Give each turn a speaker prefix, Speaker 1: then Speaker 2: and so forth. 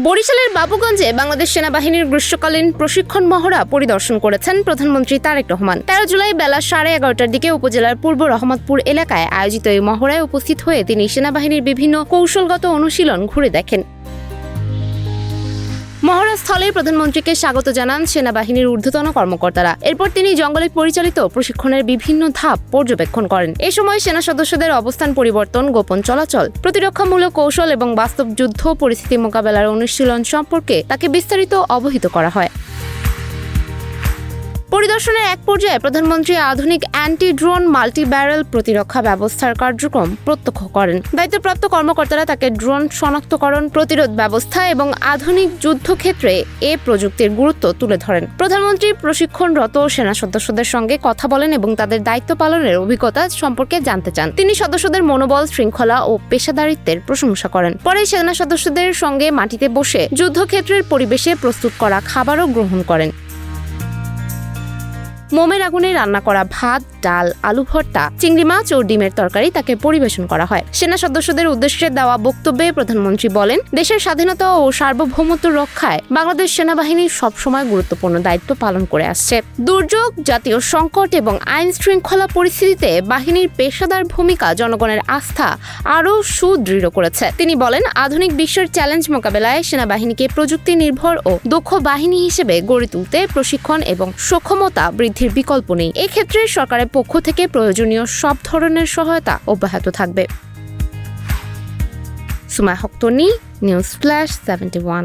Speaker 1: বরিশালের বাবুগঞ্জে বাংলাদেশ সেনাবাহিনীর গ্রীষ্মকালীন প্রশিক্ষণ মহড়া পরিদর্শন করেছেন প্রধানমন্ত্রী তারেক রহমান। 13 জুলাই বেলা 11:30টার দিকে উপজেলার পূর্ব রহমতপুর এলাকায় আয়োজিত এই মহড়ায় উপস্থিত হয়ে তিনি সেনাবাহিনীর বিভিন্ন কৌশলগত অনুশীলন ঘুরে দেখেন। মহড়াস্থলে প্রধানমন্ত্রীকে স্বাগত জানান সেনাবাহিনীর ঊর্ধ্বতন কর্মকর্তারা। এরপর তিনি জঙ্গলে পরিচালিত প্রশিক্ষণের বিভিন্ন ধাপ পর্যবেক্ষণ করেন। এ সময় সেনা সদস্যদের অবস্থান পরিবর্তন, গোপন চলাচল, প্রতিরক্ষামূলক কৌশল এবং বাস্তব যুদ্ধ পরিস্থিতি মোকাবেলার অনুশীলন সম্পর্কে তাকে বিস্তারিত অবহিত করা হয়। পরিদর্শনের এক পর্যায়ে প্রধানমন্ত্রী আধুনিক অ্যান্টি ড্রোন মাল্টি ব্যারেল প্রতিরক্ষা ব্যবস্থার কার্যক্রম প্রত্যক্ষ করেন। দায়িত্বপ্রাপ্ত কর্মকর্তারা তাকে ড্রোন শনাক্তকরণ, প্রতিরোধ ব্যবস্থা এবং আধুনিক যুদ্ধক্ষেত্রে এ প্রযুক্তির গুরুত্ব তুলে ধরেন। প্রধানমন্ত্রী প্রশিক্ষণরত সেনা সদস্যদের সঙ্গে কথা বলেন এবং তাদের দায়িত্ব পালনের অভিজ্ঞতা সম্পর্কে জানতে চান। তিনি সদস্যদের মনোবল, শৃঙ্খলা ও পেশাদারিত্বের প্রশংসা করেন। পরে সেনা সদস্যদের সঙ্গে মাটিতে বসে যুদ্ধক্ষেত্রের পরিবেশে প্রস্তুত করা খাবারও গ্রহণ করেন। মোমের আগুনে রান্না করা ভাত, ডাল, আলু ভর্তা, চিংড়ি মাছ ও ডিমের তরকারি তাকে পরিবেশন করা হয়। সেনা সদস্যদের উদ্দেশ্যে দেওয়া বক্তব্যে প্রধানমন্ত্রী বলেন, দেশের স্বাধীনতা ও সার্বভৌমত্ব রক্ষায় বাংলাদেশ সেনাবাহিনী সবসময় গুরুত্বপূর্ণ দায়িত্ব পালন করে আসছে। দুর্যোগ, জাতীয় সংকট এবং আইন শৃঙ্খলা পরিস্থিতিতে বাহিনীর পেশাদার ভূমিকা জনগণের আস্থা আরও সুদৃঢ় করেছে। তিনি বলেন, আধুনিক বিশ্বের চ্যালেঞ্জ মোকাবেলায় সেনাবাহিনীকে প্রযুক্তি নির্ভর ও দক্ষ বাহিনী হিসেবে গড়ে তুলতে প্রশিক্ষণ এবং সক্ষমতা বৃদ্ধির বিকল্প নেই। এক্ষেত্রে সরকারের পক্ষ থেকে প্রয়োজনীয় সব ধরনের সহায়তা অব্যাহত থাকবে। সুমাইয়া হক তন্নি, নিউজ ফ্ল্যাশ 71।